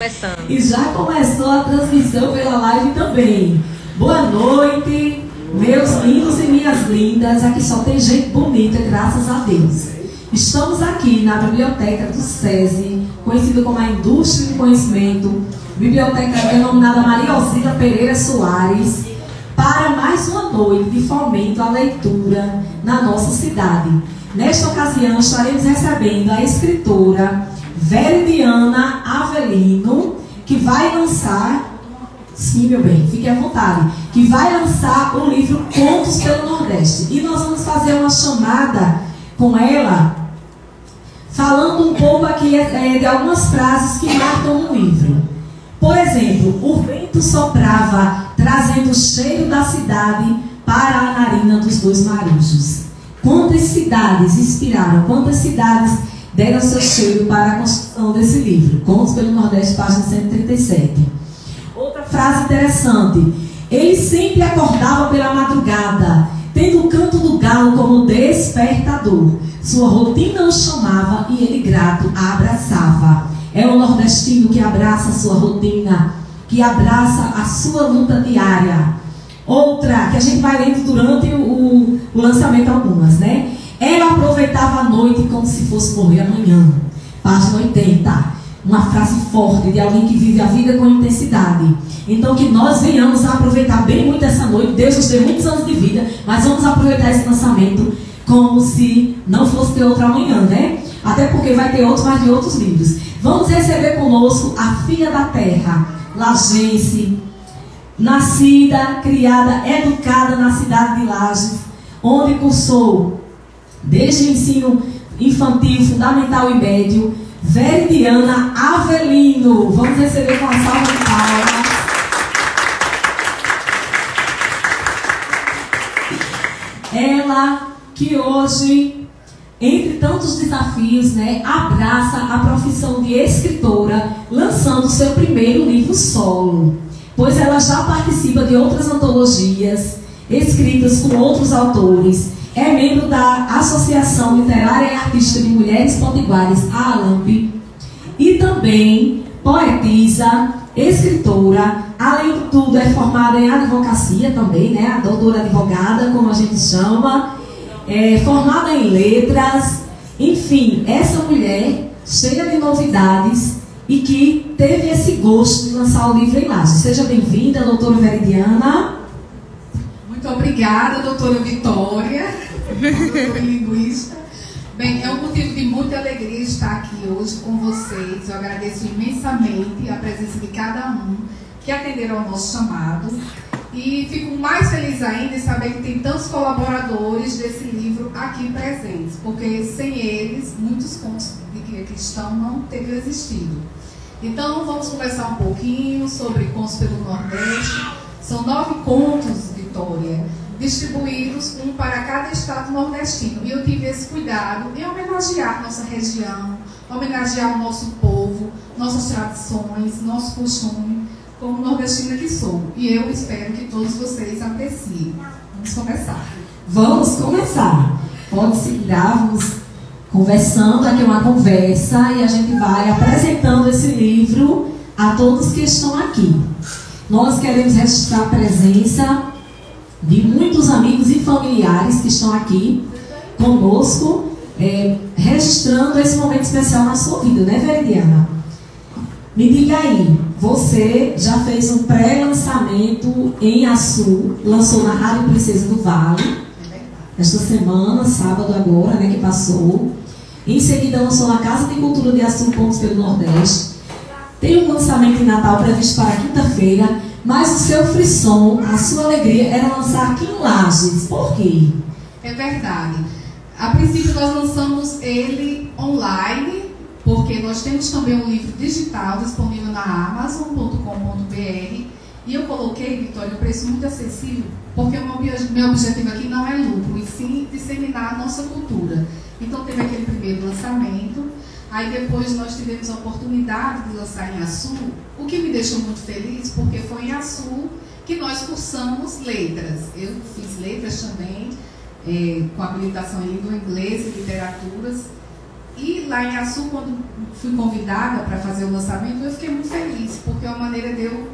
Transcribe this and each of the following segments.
Começando. E já começou a transmissão pela live também. Boa noite, meus lindos e minhas lindas. Aqui só tem gente bonita, graças a Deus. Estamos aqui na biblioteca do SESI, conhecida como a Indústria do Conhecimento, biblioteca denominada Maria Alzira Pereira Soares, para mais uma noite de fomento à leitura na nossa cidade. Nesta ocasião estaremos recebendo a escritora Veridiana Avelino, que vai lançar, sim meu bem, fique à vontade, que vai lançar o livro Contos pelo Nordeste. E nós vamos fazer uma chamada com ela, falando um pouco aqui de algumas frases que marcam no livro. Por exemplo, o vento soprava, trazendo o cheiro da cidade para a narina dos dois marujos. Quantas cidades inspiraram, quantas cidades deram seu cheiro para a construção desse livro? Contos pelo Nordeste, página 137. Outra frase interessante. Ele sempre acordava pela madrugada, tendo o canto do galo como despertador. Sua rotina o chamava e ele grato a abraçava. É o nordestino que abraça a sua rotina, que abraça a sua luta diária. Outra, que a gente vai lendo durante o lançamento algumas, né? Ela aproveitava a noite como se fosse morrer amanhã. Página 80. Uma frase forte de alguém que vive a vida com intensidade. Então que nós venhamos a aproveitar bem muito essa noite. Deus nos deu muitos anos de vida, mas vamos aproveitar esse lançamento como se não fosse ter outro amanhã, né? Até porque vai ter outros, mas de outros livros. Vamos receber conosco a filha da terra, lajense, nascida, criada, educada na cidade de Lages, onde cursou desde o ensino infantil, fundamental e médio, Veridiana Avelino. Vamos receber com a salva de palmas. Ela que hoje, entre tantos desafios, né, abraça a profissão de escritora, lançando seu primeiro livro solo, pois ela já participa de outras antologias escritas com outros autores. É membro da Associação Literária e Artística de Mulheres Potiguares, a ALAMP, e também poetisa, escritora. Além de tudo, é formada em advocacia também, né? A doutora advogada, como a gente chama, formada em letras. Enfim, essa mulher cheia de novidades e que teve esse gosto de lançar o livro em Lages. Seja bem-vinda, doutora Veridiana. Muito obrigada, doutora Vitória, doutora linguista. Bem, é um motivo de muita alegria estar aqui hoje com vocês. Eu agradeço imensamente a presença de cada um que atenderam ao nosso chamado. E fico mais feliz ainda em saber que tem tantos colaboradores desse livro aqui presentes, porque sem eles, muitos contos que aqui estão não teriam existido. Então, vamos conversar um pouquinho sobre Contos pelo Nordeste. São 9 contos, Vitória, distribuídos, um para cada estado nordestino. E eu tive esse cuidado em homenagear nossa região, homenagear o nosso povo, nossas tradições, nosso costume, como nordestina que sou. E eu espero que todos vocês apreciem. Vamos começar. Vamos começar. Pode segurar, vamos conversando. Aqui é uma conversa e a gente vai apresentando esse livro a todos que estão aqui. Nós queremos registrar a presença de muitos amigos e familiares que estão aqui conosco, registrando esse momento especial na sua vida, né, Veridiana? Me diga aí, você já fez um pré-lançamento em Açu, lançou na Rádio Princesa do Vale, esta semana, sábado agora, né, que passou. Em seguida lançou na Casa de Cultura de Açu, Contos pelo Nordeste. Tem um lançamento em Natal previsto para quinta-feira, mas o seu frisson, a sua alegria era lançar aqui em Lages. Por quê? É verdade. A princípio nós lançamos ele online, porque nós temos também um livro digital disponível na Amazon.com.br. E eu coloquei, Vitória, um preço muito acessível, porque o meu objetivo aqui não é lucro, e sim disseminar a nossa cultura. Então teve aquele primeiro lançamento, aí depois nós tivemos a oportunidade de lançar em Açu, o que me deixou muito feliz, porque foi em Açu que nós cursamos letras. Eu fiz letras também, com habilitação em língua inglesa e literaturas. E lá em Açu, quando fui convidada para fazer o lançamento, eu fiquei muito feliz, porque é uma maneira de eu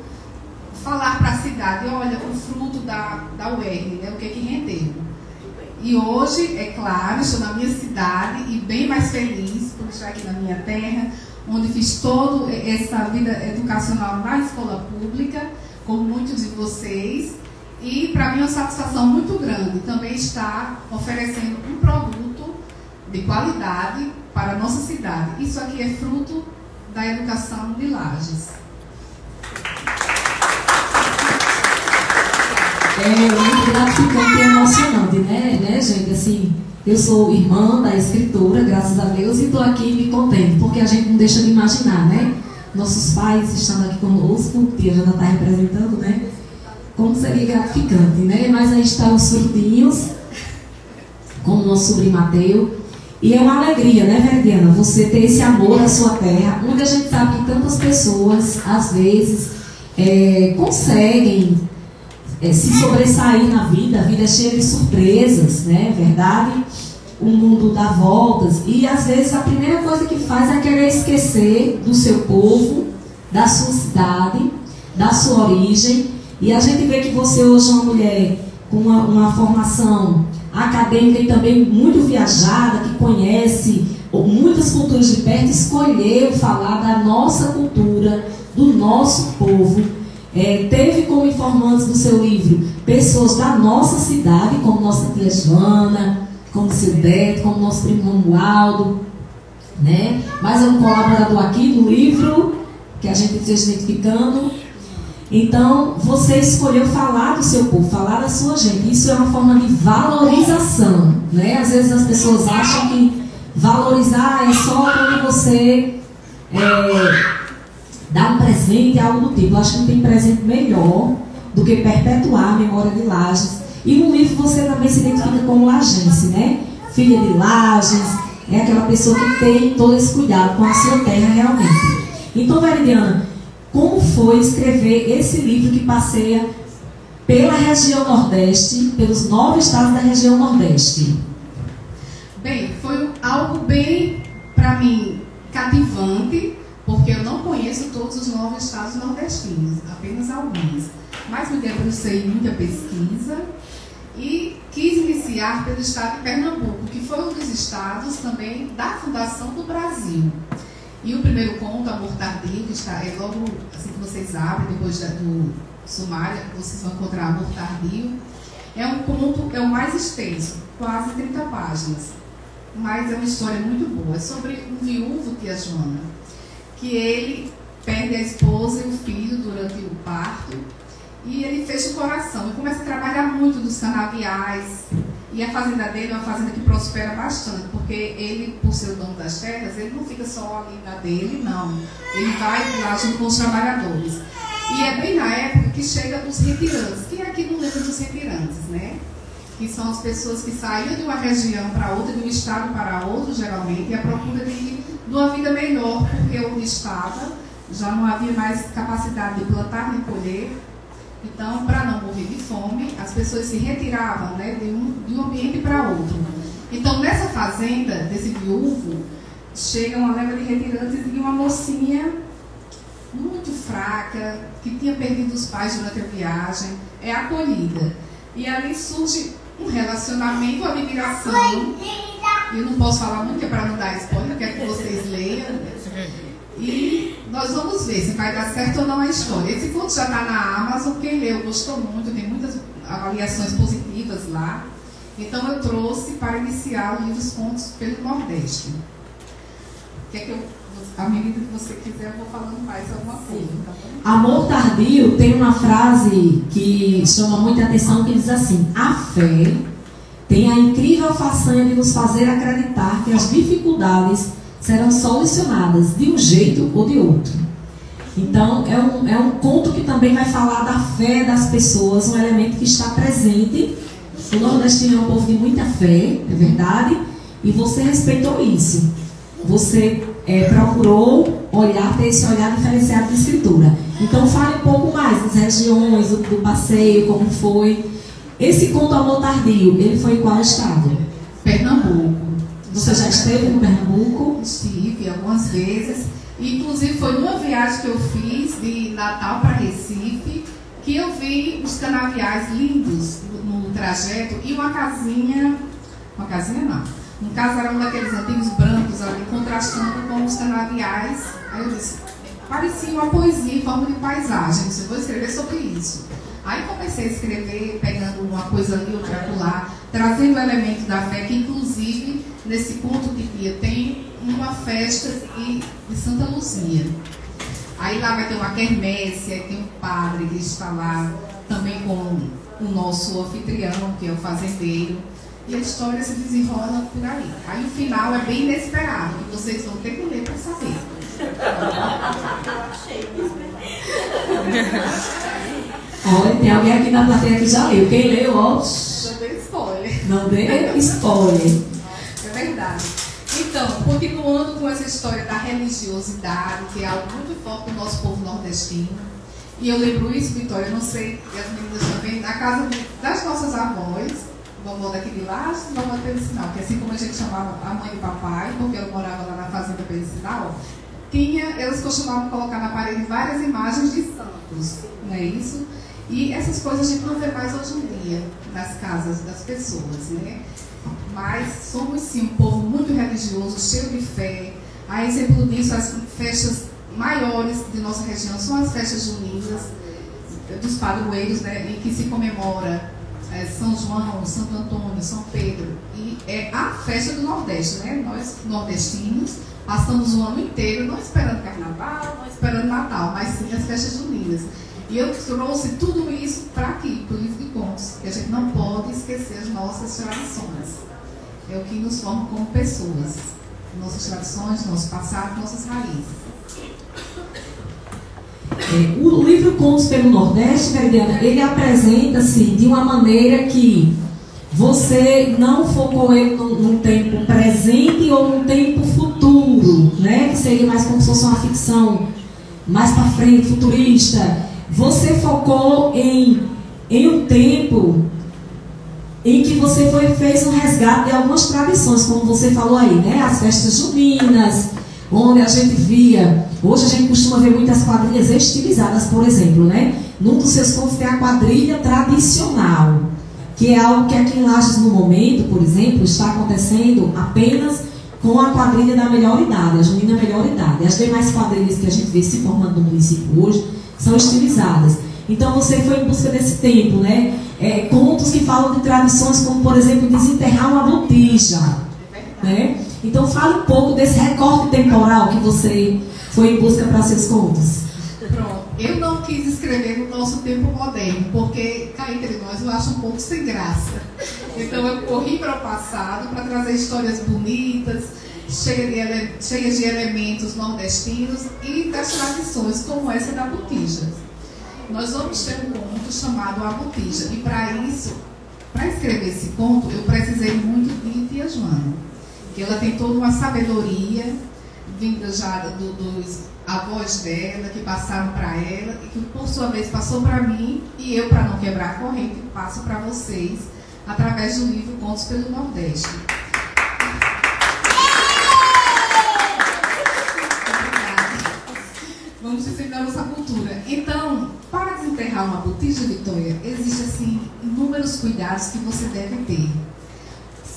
falar para a cidade, olha, o fruto da UERN, né, o que rendeu. E hoje, é claro, estou na minha cidade e bem mais feliz por estar aqui na minha terra, onde fiz toda essa vida educacional na escola pública, com muitos de vocês. E para mim é uma satisfação muito grande também estar oferecendo um produto de qualidade para a nossa cidade. Isso aqui é fruto da educação de Lages. É muito gratificante e emocionante, né, gente? Assim, eu sou irmã da escritora, graças a Deus, e estou aqui me contente, porque a gente não deixa de imaginar, né? Nossos pais estando aqui conosco, tia já está representando, né? Como seria gratificante, né? Mas aí estão os frutinhos, como o nosso sobrinho Mateus. E é uma alegria, né, Veridiana? Você ter esse amor à sua terra, onde a gente sabe que tantas pessoas, às vezes, conseguem se sobressair na vida. A vida é cheia de surpresas, né? Verdade? O mundo dá voltas. E, às vezes, a primeira coisa que faz é querer esquecer do seu povo, da sua cidade, da sua origem. E a gente vê que você hoje é uma mulher com uma formação acadêmica e também muito viajada, que conhece muitas culturas de perto, escolheu falar da nossa cultura, do nosso povo. Teve como informantes do seu livro pessoas da nossa cidade, como nossa tia Joana, como Silvete, como nosso primo Romualdo, né? Mas é um colaborador aqui no livro, que a gente esteja identificando. Então, você escolheu falar do seu povo, falar da sua gente. Isso é uma forma de valorização, né? Às vezes as pessoas acham que valorizar é só quando você dá um presente, algo do tipo. Eu acho que não tem presente melhor do que perpetuar a memória de Lages. E no livro você também se identifica como lagense, né? Filha de Lages, é aquela pessoa que tem todo esse cuidado com a sua terra realmente. Então, Veridiana, como foi escrever esse livro que passeia pela região Nordeste, pelos 9 estados da região Nordeste? Bem, foi algo bem, para mim, cativante, porque eu não conheço todos os 9 estados nordestinos, apenas alguns. Mas me debrucei em muita pesquisa e quis iniciar pelo estado de Pernambuco, que foi um dos estados também da fundação do Brasil. E o primeiro conto, Amor Tardio, que está logo assim que vocês abrem, depois do sumário, vocês vão encontrar Amor Tardio. É um conto, é o mais extenso, quase 30 páginas. Mas é uma história muito boa. É sobre um viúvo, tia Joana, que ele perde a esposa e o filho durante o parto. E ele fecha o coração e começa a trabalhar muito nos canaviais. E a fazenda dele é uma fazenda que prospera bastante, porque ele, por ser o dono das terras, ele não fica só ali na dele, não. Ele vai lá junto com os trabalhadores. E é bem na época que chegam os retirantes. Quem aqui não lembra dos retirantes, né? Que são as pessoas que saíam de uma região para outra, de um estado para outro, geralmente, e à procura de uma vida melhor, porque onde estava já não havia mais capacidade de plantar nem colher. Então, para não morrer de fome, as pessoas se retiravam, né, de um ambiente para outro. Então, nessa fazenda, desse viúvo, chega uma leva de retirantes e uma mocinha muito fraca, que tinha perdido os pais durante a viagem, é acolhida. E ali surge um relacionamento, uma admiração. Eu não posso falar muito, que é para não dar spoiler, quero que vocês leiam. E nós vamos ver se vai dar certo ou não a história. Esse conto já está na Amazon, quem leu gostou muito, tem muitas avaliações positivas lá. Então eu trouxe para iniciar o livro Os Contos pelo Nordeste. À medida que você quiser, eu vou falando mais alguma coisa. Tá bom? Amor Tardio tem uma frase que chama muita atenção, que diz assim: a fé tem a incrível façanha de nos fazer acreditar que as dificuldades serão solucionadas de um jeito ou de outro. Então, é um conto que também vai falar da fé das pessoas, um elemento que está presente. O nordestino é um povo de muita fé, é verdade, e você respeitou isso. Você procurou ter esse olhar diferenciado de escritura. Então, fale um pouco mais das regiões, do passeio, como foi. Esse conto Amor Tardio, ele foi em qual estado? Pernambuco. Você já esteve no Pernambuco? Estive algumas vezes. Inclusive foi numa viagem que eu fiz de Natal para Recife que eu vi os canaviais lindos no trajeto e uma casinha não, um casarão daqueles antigos brancos ali contrastando com os canaviais. Aí eu disse, parecia uma poesia em forma de paisagem. Eu vou escrever sobre isso. Aí comecei a escrever, pegando uma coisa ali, outra lá, trazendo elementos da fé, que inclusive nesse ponto de dia tem uma festa de Santa Luzia. Aí lá vai ter uma quermesse, aí tem um padre que está lá, também com o nosso anfitrião, que é o fazendeiro. E a história se desenrola por aí. Aí o final é bem inesperado, que vocês vão ter que ler para saber. Olha, tem alguém aqui na plateia que já leu. Quem leu, ó. Não dê spoiler. Não dê spoiler. É verdade. Então, continuando com essa história da religiosidade, que é algo muito forte do nosso povo nordestino. E eu lembro isso, Vitória, não sei, e as meninas também, na casa das nossas avós, vovó daqui de lá, vovó Medicinal, que assim como a gente chamava a mãe e o papai, porque ela morava lá na fazenda Medicinal, elas costumavam colocar na parede várias imagens de santos, não é isso? E essas coisas a gente não vê mais hoje em dia nas casas das pessoas, né? Mas somos sim um povo muito religioso, cheio de fé. A exemplo disso, as festas maiores de nossa região são as festas juninas, dos padroeiros, né, em que se comemora São João, Santo Antônio, São Pedro. E é a festa do Nordeste, né? Nós nordestinos passamos o ano inteiro não esperando Carnaval, não esperando Natal, mas sim as festas juninas. E eu trouxe tudo isso para aqui, para o livro de contos, que a gente não pode esquecer as nossas tradições. É o que nos forma como pessoas. Nossas tradições, nosso passado, nossas raízes. O livro Contos pelo Nordeste, Veridiana, ele apresenta-se de uma maneira que você não focou ele num tempo presente ou num tempo futuro, né? Que seria mais como se fosse uma ficção mais para frente, futurista. Você focou em um tempo em que você fez um resgate de algumas tradições, como você falou aí, né? As festas juninas, onde a gente via, hoje a gente costuma ver muitas quadrilhas estilizadas, por exemplo, né? Num dos seus contos tem a quadrilha tradicional, que é algo que aqui em Lages, no momento, por exemplo, está acontecendo apenas com a quadrilha da melhor idade, a junina melhor idade. As demais quadrilhas que a gente vê se formando no município hoje são estilizadas. Então você foi em busca desse tempo, né? Contos que falam de tradições como, por exemplo, desenterrar uma botija, né? Então fale um pouco desse recorte temporal que você foi em busca para seus contos. Pronto. Eu não quis escrever no nosso tempo moderno, porque cá entre nós eu acho um pouco sem graça. Então eu corri para o passado para trazer histórias bonitas, cheias de elementos nordestinos e das tradições, como essa da botija. Nós vamos ter um conto chamado A Botija. E para isso, para escrever esse conto, eu precisei muito de Tia Joana. Que ela tem toda uma sabedoria vinda já dos avós dela, que passaram para ela e que por sua vez passou para mim, e eu, para não quebrar a corrente, passo para vocês através do livro Contos pelo Nordeste. Vamos disseminar nossa cultura. Então, para desenterrar uma botija, Vitória, existem assim inúmeros cuidados que você deve ter,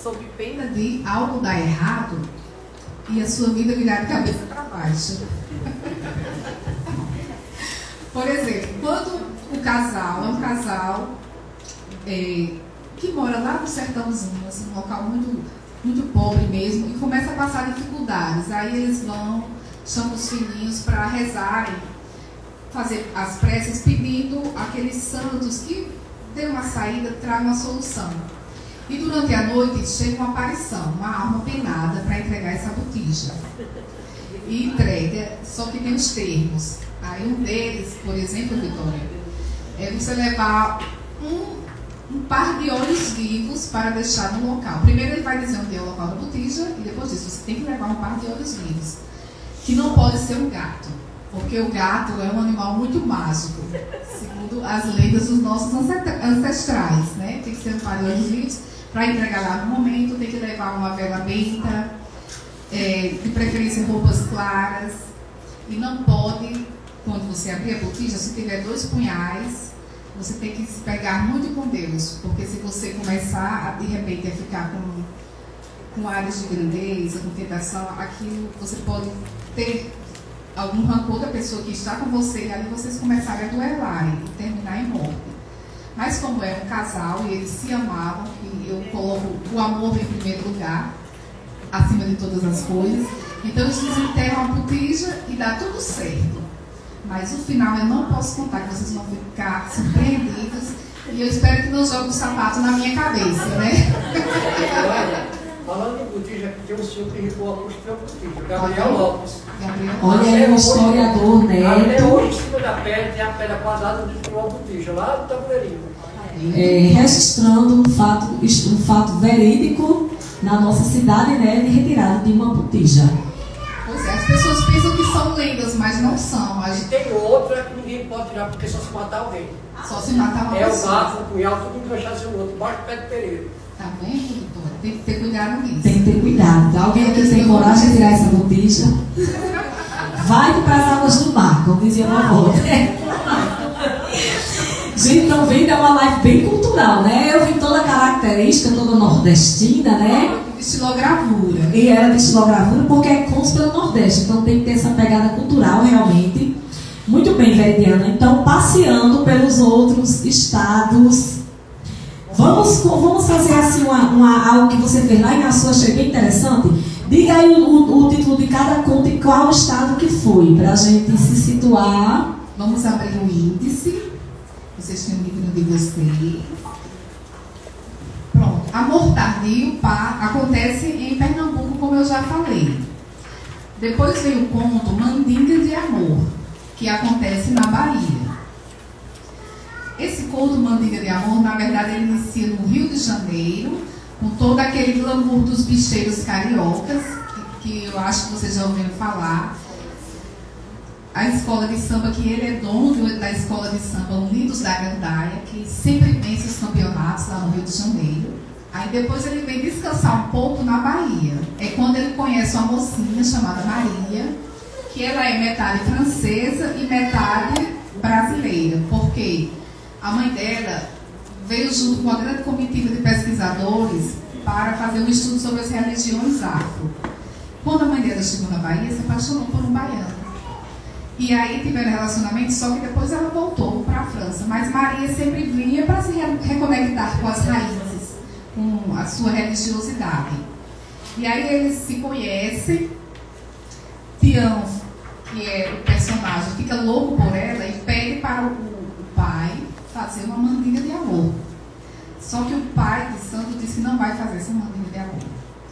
sob pena de algo dar errado e a sua vida virar de cabeça para baixo. Por exemplo, quando o casal é um casal que mora lá no sertãozinho, assim, um local muito, muito pobre mesmo, e começa a passar dificuldades, aí eles chamam os filhinhos para rezarem, fazer as preces, pedindo aqueles santos que dê uma saída, tragam uma solução. E durante a noite chega uma aparição, uma alma penada para entregar essa botija. E entrega, só que tem os termos. Aí um deles, por exemplo, Vitória, é você levar um par de olhos vivos para deixar no local. Primeiro ele vai dizer onde é o local da botija e depois disso você tem que levar um par de olhos vivos. Que não pode ser um gato, porque o gato é um animal muito mágico, segundo as lendas dos nossos ancestrais, né? Tem que ser um par de olhos vivos. Para entregar lá no momento, tem que levar uma vela benta, de preferência roupas claras, e não pode, quando você abrir a botija, se tiver 2 punhais, você tem que se pegar muito com Deus, porque se você começar, de repente, a ficar com áreas de grandeza, com tentação, aquilo você pode ter algum rancor da pessoa que está com você, e ali vocês começarem a duelar e terminar em morte. Mas como é um casal e eles se amavam, e eu coloco o amor em primeiro lugar, acima de todas as coisas, então eles desenterram a botija e dá tudo certo. Mas o final eu não posso contar, que vocês vão ficar surpreendidos, e eu espero que não jogue o sapato na minha cabeça, né? Falando em botija, tem um senhor que ripou a costura botija, Gabriel Lopes. Olha aí, um historiador, né? Até hoje, em cima da pedra, tem a pedra quadrada onde ficou a botija, lá do tabuleirinho. Registrando um fato verídico na nossa cidade, né, de retirada de uma botija. Pois é, as pessoas pensam que são lendas, mas não são. E tem outra que ninguém pode tirar, porque só se matar alguém. Só se matar uma pessoa. É o garfo, o punhal, tudo enganchado assim o outro, embaixo do pé do pereiro. Tá vendo, doutora? Tem que ter cuidado nisso. Tem que ter cuidado. Alguém aqui tem coragem de tirar essa botija? Vai para as águas do mar, como dizia a avó. Gente, então vendo, é uma live bem cultural, né? Eu vi toda a característica, toda nordestina, né? Estilogravura. E era de estilogravura porque é consta pelo Nordeste, então tem que ter essa pegada cultural realmente. Muito bem, Veridiana. Então, passeando pelos outros estados, vamos fazer assim algo que você fez lá em Açu, achei bem interessante. Diga aí o título de cada conta e qual estado que foi, para a gente se situar. Vamos abrir o índice. Vocês têm o livro de vocês. Pronto. Amor tardio acontece em Pernambuco, como eu já falei. Depois vem o conto Mandinga de Amor, que acontece na Bahia. Esse conto Mandinga de Amor, na verdade, ele inicia no Rio de Janeiro, com todo aquele glamour dos bicheiros cariocas, que eu acho que vocês já ouviram falar. A escola de samba, que ele é dono da escola de samba Unidos da Gandaia, que sempre vence os campeonatos lá no Rio de Janeiro. Aí depois ele vem descansar um pouco na Bahia. É quando ele conhece uma mocinha chamada Maria, que ela é metade francesa e metade brasileira, porque a mãe dela veio junto com uma grande comitiva de pesquisadores para fazer um estudo sobre as religiões afro. Quando a mãe dela chegou na Bahia, se apaixonou por um baiano. E aí tiveram relacionamento, só que depois ela voltou para a França. Mas Maria sempre vinha para se reconectar com as raízes, com a sua religiosidade. E aí eles se conhecem. Tião, que é o personagem, fica louco por ela e pede para o pai fazer uma mandinga de amor. Só que o pai de Santo disse que não vai fazer essa mandinga de amor.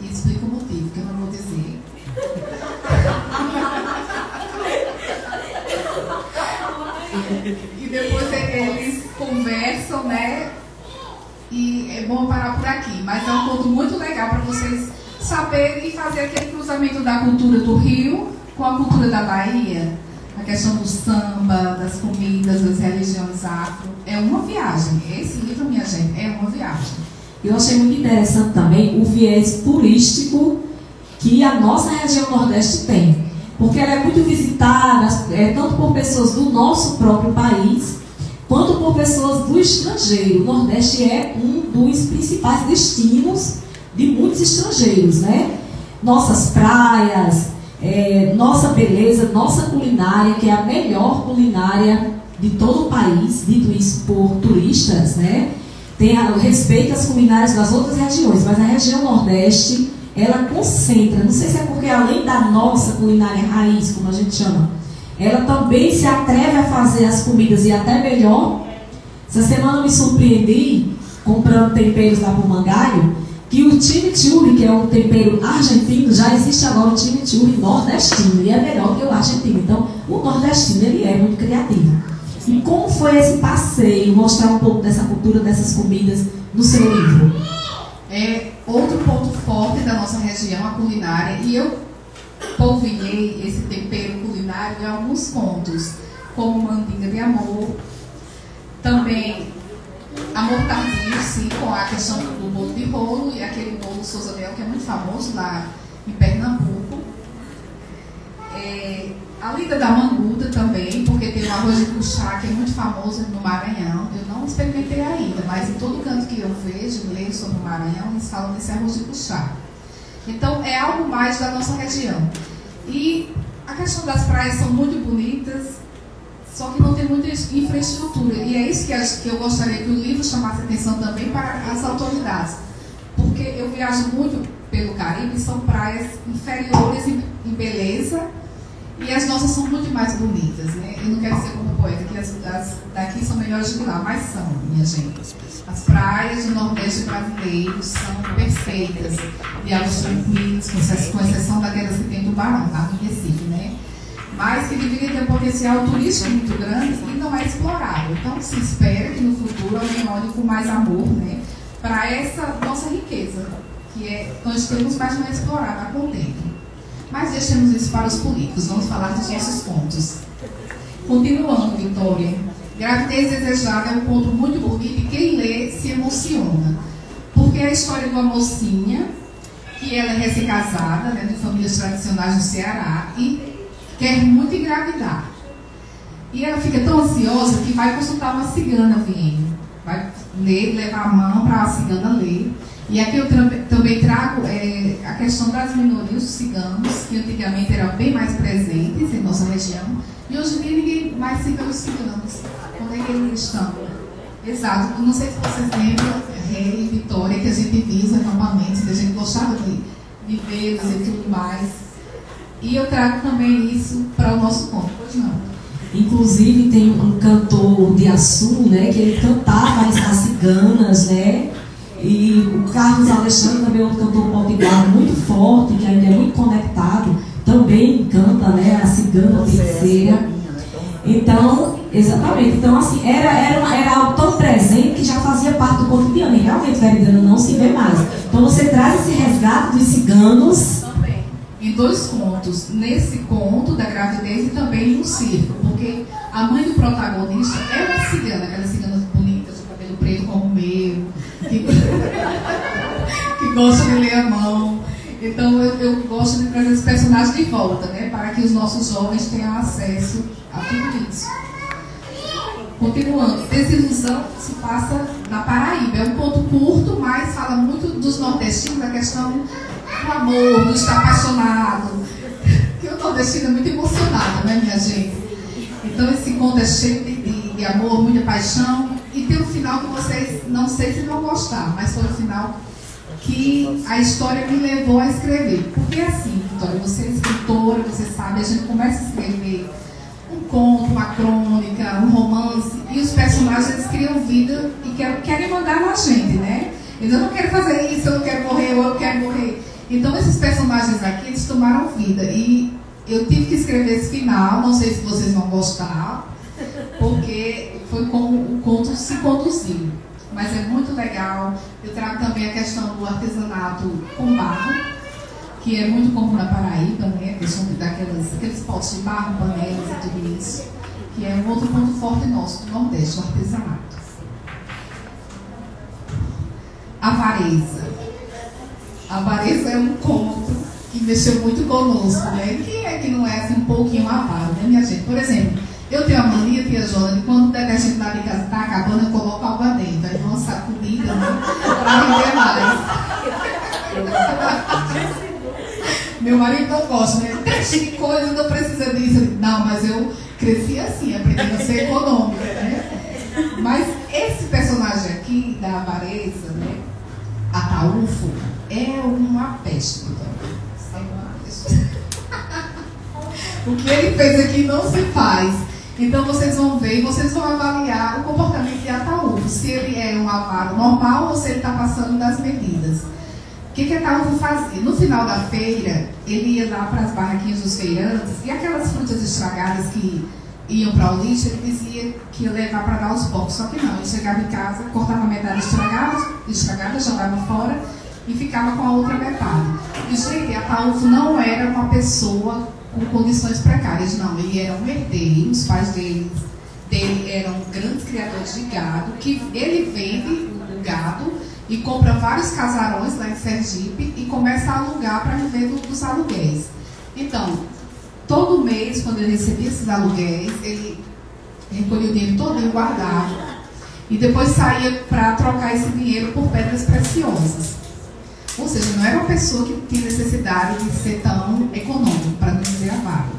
E explica o motivo, que eu não vou dizer. E depois eles conversam, né? E é bom parar por aqui. Mas é um ponto muito legal para vocês saberem e fazer aquele cruzamento da cultura do Rio com a cultura da Bahia. A questão do samba, das comidas, das religiões afro. É uma viagem. Esse livro, minha gente, é uma viagem. Eu achei muito interessante também o viés turístico que a nossa região Nordeste tem. Porque ela é muito visitada, tanto por pessoas do nosso próprio país, quanto por pessoas do estrangeiro. O Nordeste é um dos principais destinos de muitos estrangeiros, né? Nossas praias, nossa beleza, nossa culinária, que é a melhor culinária de todo o país, dito isso por turistas, né? Tem respeito às culinárias das outras regiões, mas a região Nordeste, ela concentra, não sei se é porque além da nossa culinária raiz, como a gente chama, ela também se atreve a fazer as comidas e até melhor. Essa semana eu me surpreendi comprando temperos lá pro Mangaio, que o chimichurri, que é um tempero argentino, já existe agora o chimichurri nordestino, e é melhor que o argentino. Então, o nordestino, ele é muito criativo. E como foi esse passeio, mostrar um pouco dessa cultura, dessas comidas no seu livro? É outro ponto forte da nossa região, a culinária, e eu polvilhei esse tempero culinário em alguns contos, como Mandinga de Amor, também Amor Tardio, sim, com a questão do bolo de rolo e aquele bolo Souza Leão, que é muito famoso lá em Pernambuco. A lida da manguda também, porque tem o arroz de cuchá, que é muito famoso no Maranhão. Eu não experimentei ainda, mas em todo canto que eu vejo, leio sobre o Maranhão, eles falam desse arroz de cuchá. Então, é algo mais da nossa região. E a questão das praias são muito bonitas, só que não tem muita infraestrutura. E é isso que eu gostaria que o livro chamasse atenção também para as autoridades. Porque eu viajo muito pelo Caribe, são praias inferiores em beleza, e as nossas são muito mais bonitas, né? Eu não quero ser como poeta, que as daqui são melhores do que lá, mas são, minha gente. As praias do Nordeste brasileiro são perfeitas, de águas tranquilas, com exceção daquelas que tem tubarão, lá no Recife, né? Mas que deveria ter um potencial turístico muito grande e não é explorado. Então se espera que no futuro alguém olhe com mais amor, né, para essa nossa riqueza, que nós temos, mas não é explorada a contento. Mas deixemos isso para os políticos, vamos falar dos nossos pontos. Continuando, Vitória. Gravidez desejada é um ponto muito bonito e quem lê se emociona. Porque é a história de uma mocinha, que ela é recém-casada, né, de famílias tradicionais no Ceará, e quer muito engravidar. E ela fica tão ansiosa que vai consultar uma cigana, vai ler, levar a mão para a cigana ler. E aqui eu também trago a questão das minorias, os ciganos, que antigamente eram bem mais presentes em nossa região, e hoje em dia ninguém mais se vê os ciganos. Onde é que eles estão? Exato. Não sei se vocês lembram, Rei e Vitória, que a gente visa normalmente, que a gente gostava de vê-los e tudo mais. E eu trago também isso para o nosso conto. Pois não. Inclusive tem um cantor de Açu, né, que ele cantava as ciganas, né? E o Carlos Alexandre também é um cantor potiguar muito forte, que ainda é muito conectado, também canta, né, a cigana terceira. Então, exatamente. Então, assim, era algo tão presente que já fazia parte do cotidiano. E realmente, Veridana, não se vê mais. Então, você traz esse resgate dos ciganos. Também. Em dois contos. Nesse conto da gravidez e também no circo. Porque a mãe do protagonista é uma cigana, aquela cigana bonita, de cabelo preto como o meu, que gosta de ler a mão. Então, eu gosto de trazer esse personagem de volta, né? Para que os nossos jovens tenham acesso a tudo isso. Continuando, Desilusão se passa na Paraíba. É um ponto curto, mas fala muito dos nordestinos, da questão do amor, do estar apaixonado. Que o nordestino é muito emocionado, né, minha gente? Então esse conto é cheio de amor, muita paixão. E tem um final que vocês, não sei se vão gostar, mas foi o final que a história me levou a escrever. Porque assim, Vitória, você é escritora, você sabe, a gente começa a escrever um conto, uma crônica, um romance, e os personagens criam vida e querem mandar na gente, né? Então, eu não quero fazer isso, eu não quero morrer, ou eu quero morrer. Então, esses personagens aqui, eles tomaram vida. E eu tive que escrever esse final, não sei se vocês vão gostar, porque foi como o conto se conduziu. Mas é muito legal. Eu trago também a questão do artesanato com barro, que é muito comum na Paraíba, né? A questão daqueles potes de barro, panelas e tudo isso, que é um outro ponto forte nosso do Nordeste, o artesanato. Avareza. Avareza é um conto que mexeu muito conosco, né? Quem é que não é assim um pouquinho avaro, né, minha gente? Por exemplo, eu tenho a mania, tia Jona, de quando o detergente da minha casa está acabando, eu coloco algo dentro. Aí dou uma sacudida, né? Para render mais. Meu marido não gosta, né? Tem coisa, não precisa disso. Não, mas eu cresci assim, aprendendo a ser econômica, né? Mas esse personagem aqui, da Avareza, né? Ataúfo, é uma peste. Então, é uma peste. O que ele fez aqui não se faz. Então vocês vão ver e vocês vão avaliar o comportamento de Ataúfo. Se ele é um avaro normal ou se ele está passando das medidas. O que Ataúfo fazia? No final da feira, ele ia lá para as barraquinhas dos feirantes e aquelas frutas estragadas que iam para o lixo, ele dizia que ia levar para dar aos poucos. Só que não, ele chegava em casa, cortava a metade estragada, jogava fora e ficava com a outra metade. E, gente, Ataúfo não era uma pessoa com condições precárias, não. Ele era um herdeiro, os pais dele eram grandes criadores de gado, que ele vende o gado e compra vários casarões lá em Sergipe e começa a alugar para viver dos aluguéis. Então, todo mês, quando ele recebia esses aluguéis, ele recolhia o dinheiro todo e guardava. E depois saía para trocar esse dinheiro por pedras preciosas. Ou seja, não era uma pessoa que tinha necessidade de ser tão econômico, para não dizer avaro.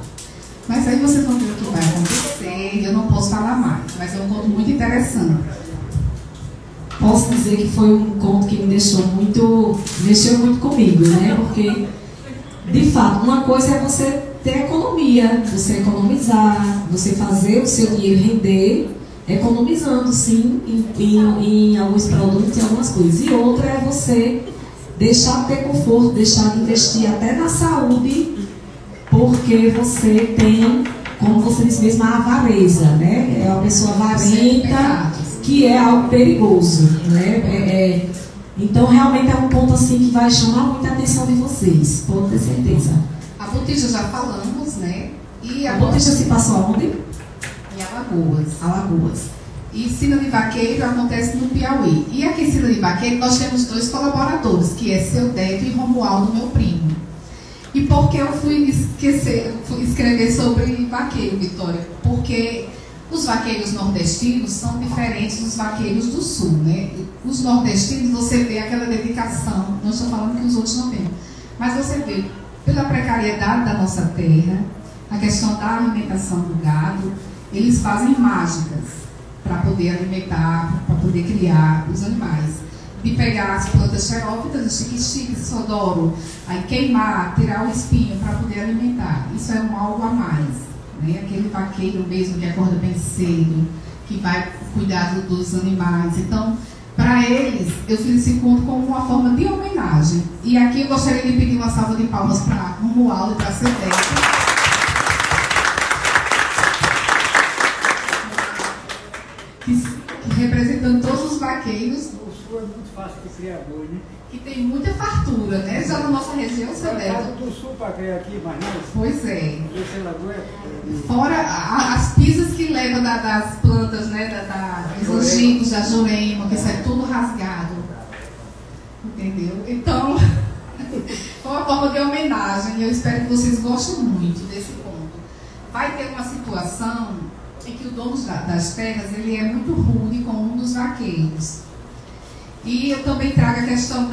Mas aí vocês vão ver o que vai acontecer, e eu não posso falar mais, mas é um conto muito interessante. Posso dizer que foi um conto que me mexeu muito comigo, né? Porque, de fato, uma coisa é você ter economia, você economizar, você fazer o seu dinheiro render, economizando, sim, em alguns produtos e algumas coisas. E outra é você deixar de ter conforto, deixar de investir até na saúde, porque você tem, como você disse mesmo, a avareza, né? É uma pessoa avarenta, que é algo perigoso, né? Então, realmente é um ponto assim que vai chamar muita atenção de vocês, pode ter certeza. A botija já falamos, né? E a botija se passou aonde? Em Alagoas. Alagoas. E Sina de Vaqueiro acontece no Piauí. E aqui em Sina de Vaqueiro nós temos 2 colaboradores, que é Seu Deto e Romualdo, meu primo. E por que eu fui escrever sobre vaqueiro, Vitória? Porque os vaqueiros nordestinos são diferentes dos vaqueiros do sul, né? Os nordestinos, você vê aquela dedicação, não estou falando que os outros não veem, mas você vê pela precariedade da nossa terra, a questão da alimentação do gado, eles fazem mágicas para poder alimentar, para poder criar os animais. De pegar as plantas xerófitas, o chique-chique, sodoro, aí queimar, tirar o espinho para poder alimentar. Isso é algo a mais, né? Aquele vaqueiro mesmo que acorda bem cedo, que vai cuidar dos animais. Então, para eles, eu fiz esse conto como uma forma de homenagem. E aqui eu gostaria de pedir uma salva de palmas para Romualdo e para Seu Deto. Representando todos os vaqueiros. O sul é muito fácil de criar boi, né? Que tem muita fartura, né? Já na nossa região, Seu Deto. Do sul para criar aqui, mas não. Pois é. Esse fora as pisas que levam das plantas, né? Dos angicos, da jurema, que sai tudo rasgado. Entendeu? Então, foi uma forma de homenagem e eu espero que vocês gostem muito desse ponto. Vai ter uma situação em que o dono das terras ele é muito rude com um dos vaqueiros. E eu também trago a questão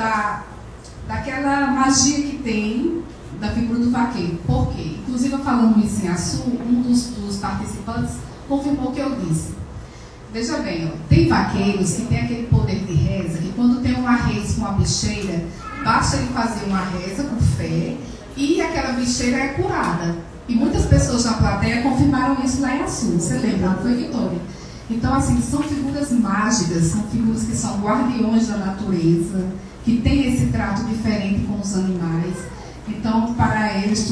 daquela magia que tem da figura do vaqueiro. Por quê? Inclusive, falando isso em Açu, um dos participantes confirmou o que eu disse. Veja bem, ó, tem vaqueiros que tem aquele poder de reza, que quando tem uma reza com uma bicheira, basta ele fazer uma reza com fé e aquela bicheira é curada. E muitas pessoas na plateia confirmaram isso lá em Açu. Você lembra? Não foi, Vitória? Então, assim, são figuras mágicas, são figuras que são guardiões da natureza, que têm esse trato diferente com os animais. Então, para eles,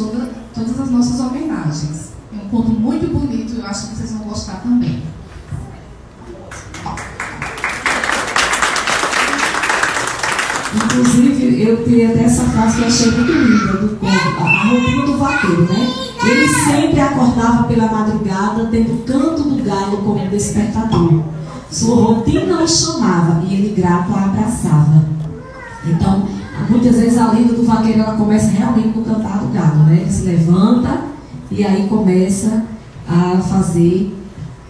todas as nossas homenagens. É um conto muito bonito, eu acho que vocês vão gostar também. Inclusive, eu tirei até essa frase que eu achei muito linda do conto, a rotina do vaqueiro, né? Ele sempre acordava pela madrugada, tendo o canto do galo como despertador. Sua rotina o chamava e ele grato a abraçava. Então, muitas vezes a lenda do vaqueiro ela começa realmente no cantar do galo, né? Ele se levanta e aí começa a fazer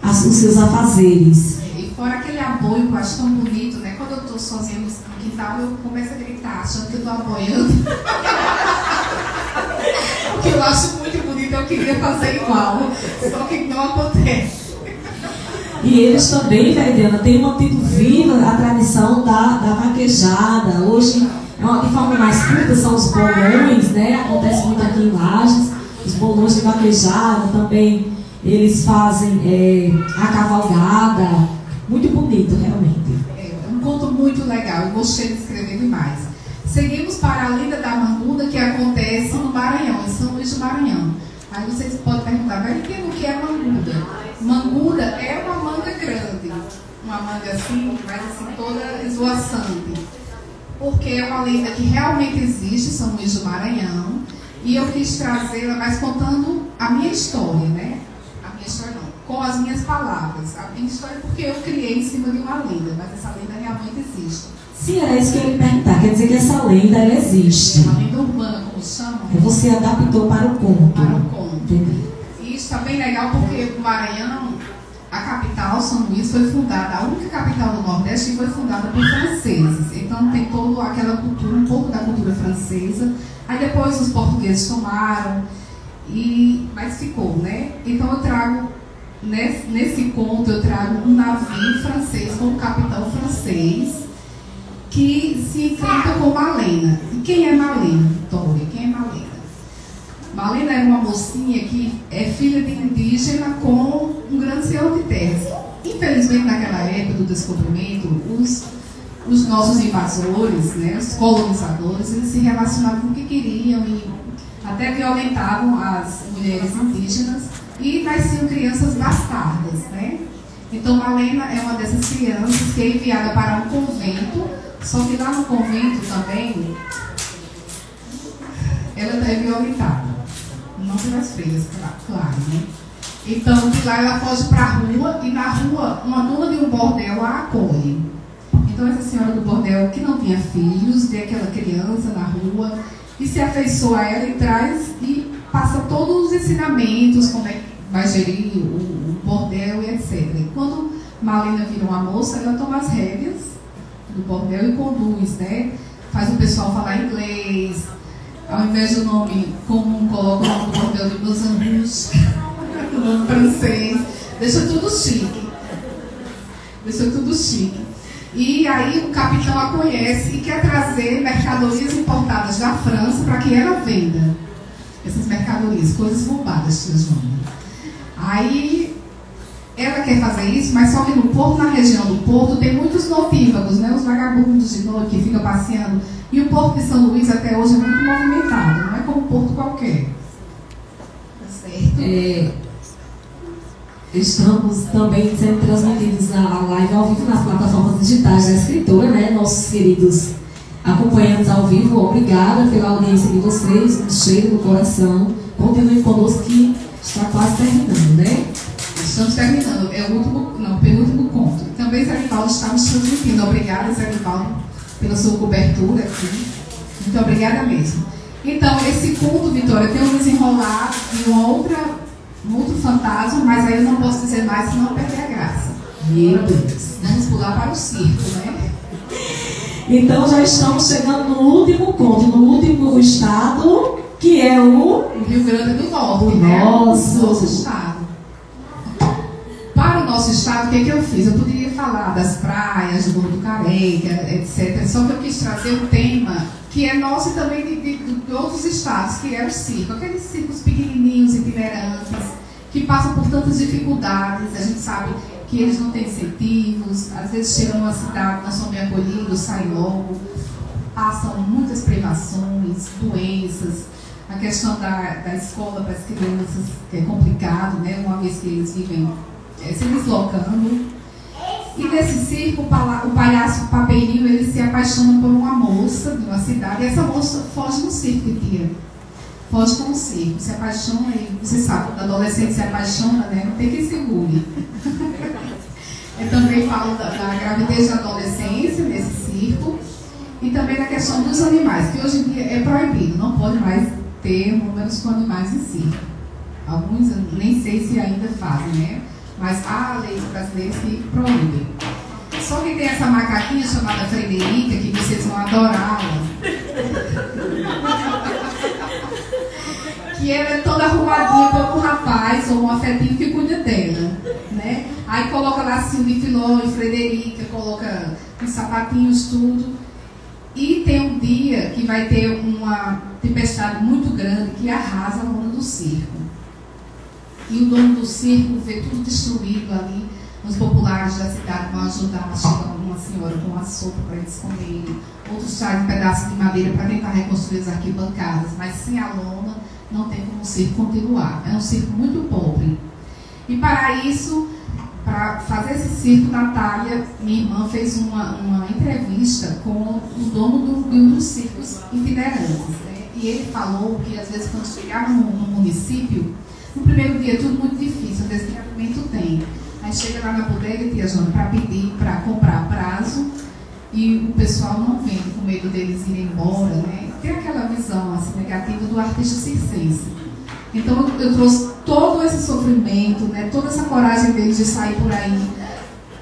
os seus afazeres. E fora aquele aboio que eu acho tão bonito, né? Quando eu estou sozinha no quintal, eu começo a gritar, achando que eu estou aboiando. Porque eu acho muito bonito, eu queria fazer igual, só que não acontece. E eles também, Diana, têm mantido viva a tradição da vaquejada. Hoje, de forma mais curta, são os bolões, né? Acontece muito aqui em Lages, os bolões de vaquejada também. Eles fazem a cavalgada, muito bonito, realmente. É um conto muito legal, eu gostei de escrever demais. Seguimos para a lenda da Manguda, que acontece no Maranhão, em São Luís do Maranhão. Aí vocês podem perguntar, mas o que é Manguda? Manguda é uma manga grande, uma manga assim, mas assim, toda esvoaçante. Porque é uma lenda que realmente existe em São Luís do Maranhão, e eu quis trazê-la, mas contando a minha história, né? A minha história não, com as minhas palavras. A minha história porque eu criei em cima de uma lenda, mas essa lenda realmente existe. Sim, era isso que eu ia lhe perguntar. Quer dizer que essa lenda, ela existe. Uma lenda urbana, como chamam. Você adaptou para o conto. Para o conto. Entendi. E isso está bem legal porque o Maranhão, a capital, São Luís, foi fundada, a única capital do Nordeste que foi fundada por franceses. Então tem toda aquela cultura, um pouco da cultura francesa. Aí depois os portugueses tomaram, mas ficou, né? Então eu trago, nesse conto, eu trago um navio francês com um capitão francês que se enfrenta com Malena. E quem é Malena, Vitória? Quem é Malena? Malena era uma mocinha que é filha de indígena com um grande senhor de terras. Infelizmente, naquela época do descobrimento, os nossos invasores, né, os colonizadores, eles se relacionavam com o que queriam e até violentavam as mulheres indígenas e nasciam crianças bastardas, né? Então, Malena é uma dessas crianças que é enviada para um convento, só que lá no convento também ela é violentada. Não pelas freiras, claro, né? Então, de lá ela foge para a rua e na rua uma dona de um bordel a acolhe. Então, essa senhora do bordel, que não tinha filhos, vê aquela criança na rua e se afeiçoa a ela e traz e passa todos os ensinamentos, como é que vai gerir o bordel e etc. E quando Malena vira uma moça, ela toma as rédeas do bordel e conduz, né? Faz o pessoal falar inglês. Ao invés do nome comum, coloca o nome do bordel de Mozambique, o nome francês. Deixa tudo chique. E aí o capitão a conhece e quer trazer mercadorias importadas da França para que ela venda. Essas mercadorias, coisas roubadas, tia Joana. Aí ela quer fazer isso, mas só que no porto, na região do porto, tem muitos notívagos, né? Os vagabundos de noite que ficam passeando. E o porto de São Luís até hoje é muito movimentado, não é como um porto qualquer. Tá certo? Estamos também sendo transmitidos na live ao vivo nas plataformas digitais da escritora, né? Nossos queridos acompanhantes ao vivo, obrigada pela audiência de vocês, um cheiro no coração. Continuem conosco que está quase terminando, né? Estamos terminando, é o penúltimo conto. Também Zé Rivaldo está nos transmitindo. Obrigada, Zé Rivaldo, pela sua cobertura aqui. Muito obrigada mesmo. Então, esse conto, Vitória, tem um desenrolar de um outro fantasma, mas aí eu não posso dizer mais, senão perder a graça. Meu Deus. Vamos pular para o circo, né? Então já estamos chegando no último conto, no último estado, que é o Rio Grande do Norte, o né? nosso estado. Para o nosso estado, o que eu fiz? Eu poderia falar das praias, do Morro do Careca, etc. Só que eu quis trazer um tema que é nosso e também de outros estados, que é o circo. Aqueles circos pequenininhos, itinerantes, que passam por tantas dificuldades. A gente sabe que eles não têm incentivos, às vezes chegam numa cidade, não são bem acolhidos, saem logo, passam muitas privações, doenças, a questão da escola para as crianças, que é complicado, né? Uma vez que eles vivem se deslocando. E nesse circo, o palhaço Papeirinho, ele se apaixona por uma moça de uma cidade, e essa moça foge no circo, tia. Foge com o circo, se apaixona, e você sabe, quando o adolescente se apaixona, né? Não tem que segure. Eu também falo da gravidez da adolescência nesse circo, e também da questão dos animais, que hoje em dia é proibido, não pode mais ter números com animais em circo. Alguns eu nem sei se ainda fazem, né? Mas há leis brasileiras que proíbem. Só que tem essa macaquinha chamada Frederica, que vocês vão adorá-la. Que ela é toda arrumadinha para um rapaz ou um afetinho que cuida dela, né? Aí coloca lacinho de filó e Frederica, coloca os sapatinhos, tudo. E tem um dia que vai ter uma tempestade muito grande que arrasa a lona do circo. E o dono do circo vê tudo destruído ali. Os populares da cidade vão ajudar. Chega uma senhora com uma sopa para eles comerem. Outros trazem um pedaço de madeira para tentar reconstruir as arquibancadas. Mas sem a lona, não tem como o circo continuar. É um circo muito pobre. E para isso, para fazer esse circo, Natália, minha irmã, fez uma entrevista com o dono de um dos circos itinerantes. Né? E ele falou que, às vezes, quando chegava no município, no primeiro dia é tudo muito difícil, às vezes tem. Aí chega lá na bodega, tia Joana, para pedir, para comprar prazo, e o pessoal não vende, com medo deles irem embora, né? Tem aquela visão assim, negativa do artista circense. Então eu trouxe todo esse sofrimento, né? Toda essa coragem deles de sair por aí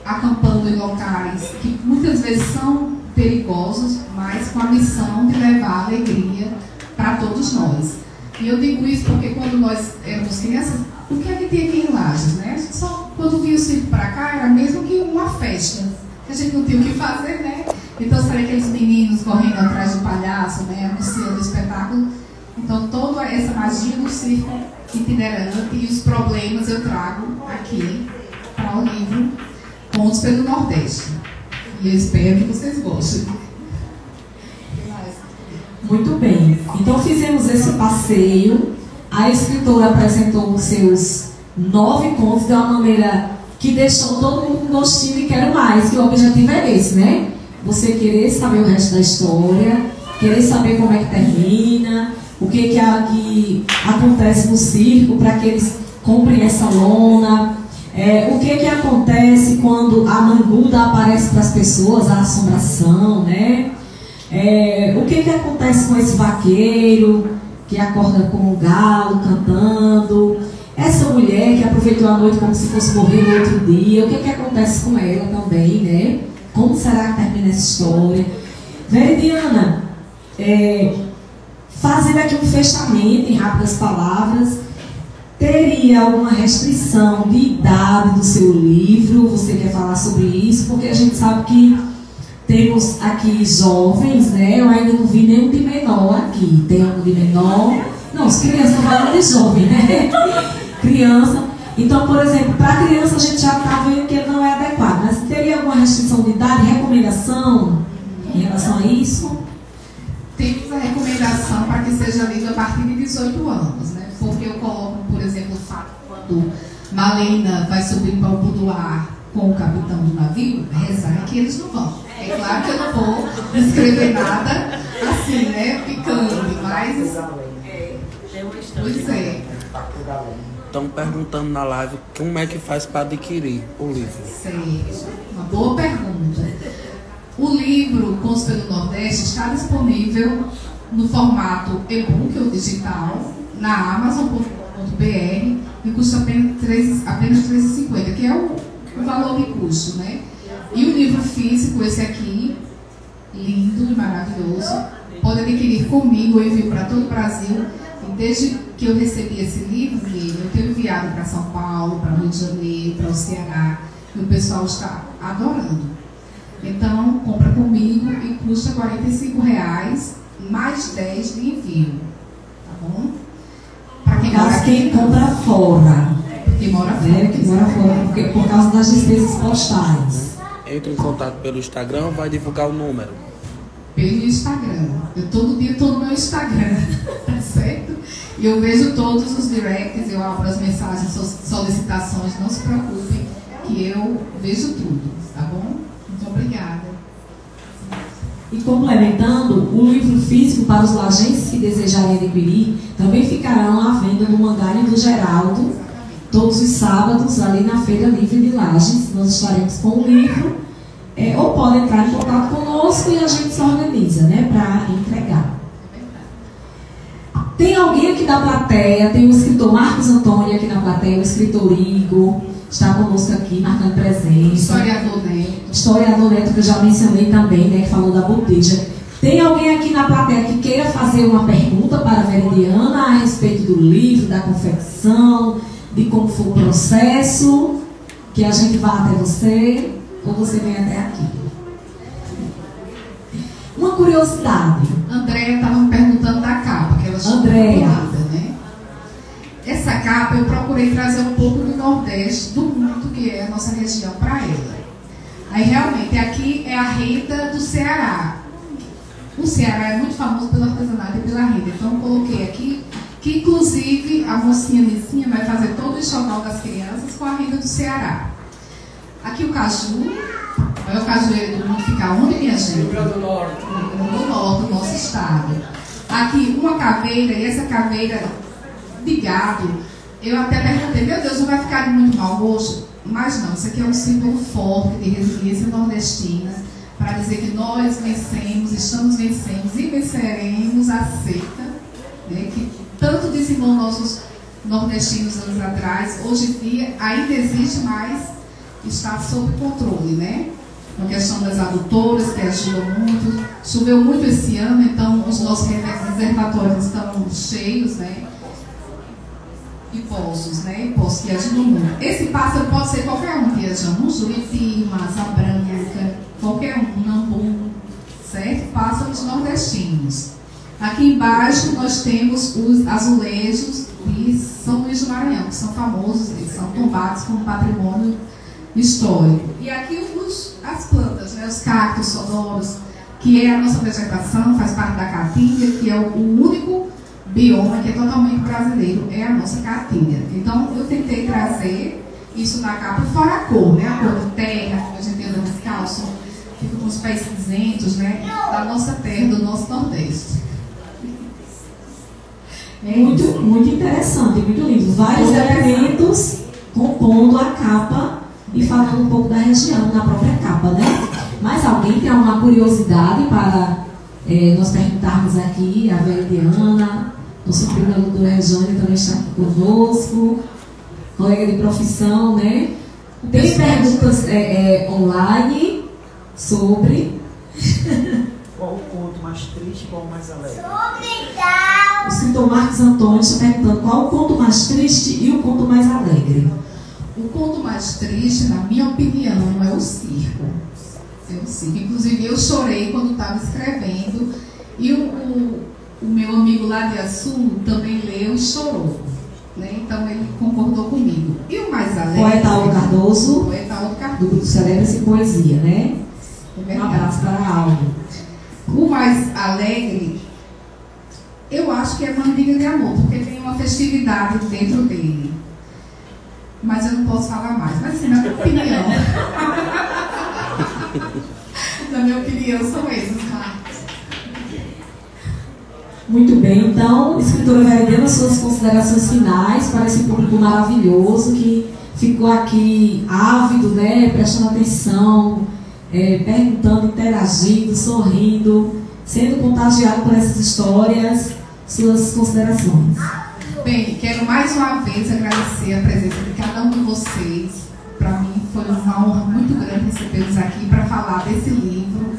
acampando em locais que muitas vezes são perigosos, mas com a missão de levar alegria para todos nós. E eu digo isso porque quando nós éramos crianças, o que é que tinha aqui em Lages, né? A gente só, quando vinha o circo para cá, era mesmo que uma festa, que a gente não tinha o que fazer, né? Então, sabe aqueles meninos correndo atrás do palhaço, né? Anunciando o espetáculo. Então, toda essa magia do circo itinerante e os problemas eu trago aqui para o livro Contos pelo Nordeste. E eu espero que vocês gostem. Muito bem. Então fizemos esse passeio. A escritora apresentou os seus 9 contos de uma maneira que deixou todo mundo com gostinho e quero mais. Que o objetivo é esse, né? Você querer saber o resto da história, querer saber como é que termina, o que acontece no circo para que eles comprem essa lona. O que acontece quando a manguda aparece para as pessoas, a assombração, né? O que acontece com esse vaqueiro que acorda com o galo cantando? Essa mulher que aproveitou a noite como se fosse morrer no outro dia, o que acontece com ela também, né? Como será que termina essa história? Veridiana, fazendo aqui um fechamento em rápidas palavras, teria alguma restrição de idade do seu livro? Você quer falar sobre isso? Porque a gente sabe que temos aqui jovens, né? Eu ainda não vi nenhum de menor aqui. Tem algum de menor? Não, as crianças não falam de jovem, né? Criança. Então, por exemplo, para criança a gente já está vendo que não é adequado. Mas teria alguma restrição de idade, recomendação em relação a isso? Temos a recomendação para que seja lido a partir de 18 anos, né? Porque eu coloco, por exemplo, o fato quando Malena vai subir para o boudoir com o capitão do navio, rezar que eles não vão. É claro que eu não vou escrever nada assim, né? Picante, mas pois é. Estão perguntando na live como é que faz para adquirir o livro. Uma boa pergunta. O livro Contos pelo Nordeste está disponível no formato e-book ou digital na Amazon.br e custa apenas R$3,50, que é o valor de custo, né? E o livro físico, esse aqui, lindo e maravilhoso, pode adquirir comigo, eu envio para todo o Brasil. E desde que eu recebi esse livro, eu tenho enviado para São Paulo, para Rio de Janeiro, para o Ceará, e o pessoal está adorando. Então, compra comigo e custa R$45, mais 10 de envio. Tá bom? Para quem mora aqui, quem compra fora. Que mora fora. Que mora fora, por causa das despesas postais. Entre em contato pelo Instagram, vai divulgar o número. Pelo Instagram. Eu todo dia estou no meu Instagram, tá certo? E eu vejo todos os directs, eu abro as mensagens, solicitações, não se preocupem, que eu vejo tudo, tá bom? Muito obrigada. E complementando, o livro físico para os lajenses que desejarem adquirir também ficarão à venda no Mangalho do Geraldo, todos os sábados, ali na Feira Livre de Lages. Nós estaremos com o livro. Ou podem entrar em contato conosco e a gente se organiza, né, para entregar. Tem alguém aqui da plateia, tem o escritor Marcos Antônio aqui na plateia, o escritor Igor está conosco aqui, marcando presença. Historiador Neto, que eu já mencionei também, né, que falou da boteja. Tem alguém aqui na plateia que queira fazer uma pergunta para a Veridiana a respeito do livro, da confecção, de como foi o processo, que a gente vá até você, ou você vem até aqui. Uma curiosidade. Andréia estava me perguntando da capa, que ela chama né? Essa capa eu procurei trazer um pouco do Nordeste, do mundo, que é a nossa região, para ela. Aí realmente, aqui é a renda do Ceará. O Ceará é muito famoso pelo artesanato e pela renda. Então eu coloquei aqui, que inclusive a mocinha Licinha vai fazer todo o enxoval das crianças com a renda do Ceará. Aqui o caju, é o cajueiro do mundo, fica onde, minha gente? Rio Grande do Norte. No norte do nosso estado. Aqui uma caveira, e essa caveira de gado, eu até perguntei, meu Deus, não vai ficar de muito mau gosto? Mas não, isso aqui é um símbolo forte de resiliência nordestina, para dizer que nós vencemos, estamos vencendo e venceremos a seca, né, que tanto dizimou nossos nordestinos anos atrás. Hoje em dia ainda existe, mas está sob controle, né? A questão das adutoras, que ajudam muito. Choveu muito esse ano, então os nossos reservatórios estão cheios, né? E poços, né? Poços que ajudam muito. Esse pássaro pode ser qualquer um que ajuda. Um juriti, uma asa branca, qualquer um, nambu, certo? Pássaros nordestinos. Aqui embaixo nós temos os azulejos de São Luís do Maranhão, que são famosos, eles são tombados como patrimônio histórico. E aqui as plantas, né, os cactos sonoros, que é a nossa vegetação, faz parte da caatinga, que é o único bioma que é totalmente brasileiro, é a nossa caatinga. Então eu tentei trazer isso na capa, fora a cor, né, a cor de terra, que a gente anda descalço, fica com os pés cinzentos, né, da nossa terra, do nosso Nordeste. Muito interessante, muito lindo. Vários elementos compondo a capa e falando um pouco da região na própria capa, né? Mas alguém tem alguma curiosidade para nós perguntarmos aqui? A Veridiana, nossa prima doutora Rejane também está aqui conosco, colega de profissão, né? Tem perguntas online sobre... Qual o conto mais triste e qual o mais alegre? O escritor Marcos Antônio está perguntando qual o conto mais triste e o conto mais alegre. O conto mais triste, na minha opinião, é o circo. É o circo. Inclusive, eu chorei quando estava escrevendo. E o meu amigo lá de Açu também leu e chorou. Né? Então, ele concordou comigo. E o mais alegre... Poeta Aldo Cardoso. Poeta Aldo Cardoso. Celebra-se poesia, né? É Um abraço para Aldo. O mais alegre, eu acho que é Mandinga de Amor, porque tem uma festividade dentro dele. Mas eu não posso falar mais. Mas, assim, na minha opinião... na minha opinião, são esses, Marcos. Muito bem, então, escritora Veridiana, suas considerações finais para esse público maravilhoso que ficou aqui ávido, né, prestando atenção, perguntando, interagindo, sorrindo, sendo contagiado por essas histórias. Suas considerações. Bem, quero mais uma vez agradecer a presença de cada um de vocês. Para mim foi uma honra muito grande recebê-los aqui para falar desse livro.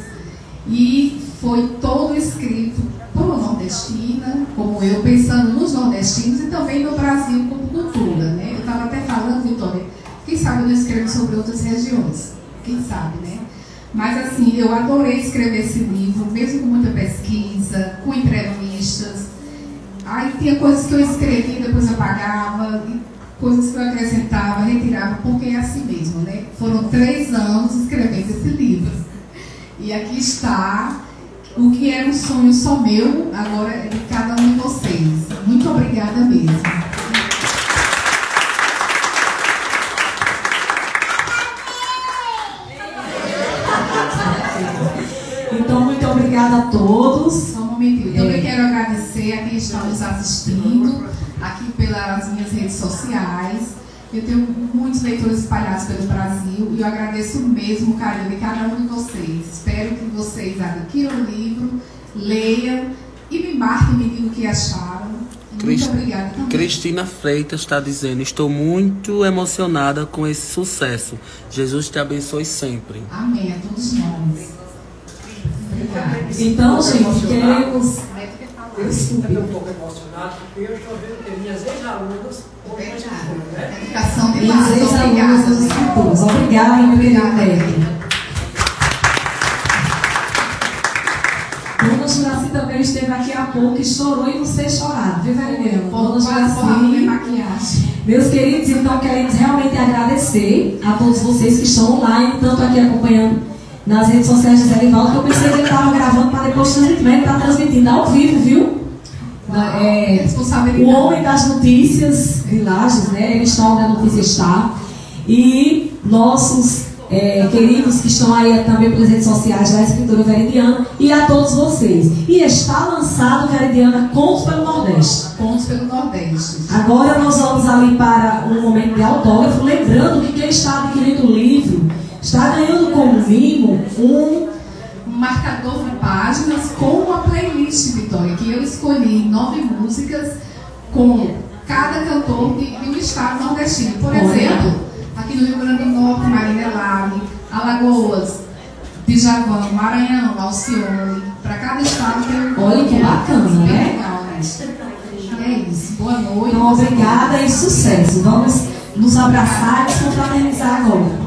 E foi todo escrito por nordestina, como eu, pensando nos nordestinos e também no Brasil como cultura, né? Eu estava até falando, Vitória, quem sabe eu não escrevo sobre outras regiões, quem sabe, né? Mas assim, eu adorei escrever esse livro, mesmo com muita pesquisa, com entrevistas. Aí tinha coisas que eu escrevia e depois apagava, e coisas que eu acrescentava, retirava, porque é assim mesmo, né? Foram 3 anos escrevendo esse livro. E aqui está o que era um sonho só meu, agora é de cada um de vocês. Muito obrigada mesmo. Então, muito obrigada a todos. Só um momentinho. Eu também quero agradecer a quem está nos assistindo, aqui pelas minhas redes sociais. Eu tenho muitos leitores espalhados pelo Brasil e eu agradeço mesmo o carinho de cada um de vocês. Espero que vocês adquiram o livro, leiam e me marquem, me digam o que acharam. Muito obrigada também. Cristina Freitas está dizendo: estou muito emocionada com esse sucesso. Jesus te abençoe sempre. Amém, a todos nós. Obrigada. Então, gente, queremos... Eu estou um pouco emocionado porque eu estou vendo que minhas ex-alunas Obrigada. Educação de Minhas base. ex-alunas dos escritores. Obrigada, meu querido Neto. Dona Juraci também esteve aqui há pouco e chorou e não sei chorar, viu, Veridiana? Dona Juraci. Maquiagem. Meus queridos, então queremos realmente agradecer a todos vocês que estão online, tanto aqui acompanhando nas redes sociais de Zé Rivaldo, que eu pensei que ele estava gravando para depois estar transmitindo ao vivo, viu? O homem das notícias de Lages, né? Ele está onde a notícia está. E nossos queridos que estão aí também pelas redes sociais da escritora Veridiana e a todos vocês. E está lançado, Veridiana, Contos pelo Nordeste. Contos pelo Nordeste. Agora nós vamos ali para um momento de autógrafo, lembrando que quem está adquirindo o livro está ganhando como mimo marcador de páginas com uma playlist, Vitória, que eu escolhi 9 músicas com cada cantor de um estado nordestino. Por exemplo, aqui no Rio Grande do Norte, Marília Lame, Alagoas, Djavan, Maranhão, Alcione. Para cada estado tem um. Olha que bacana, né? Legal, né? É isso. Boa noite. Então, obrigada e sucesso. Vamos nos abraçar e nos confraternizar agora.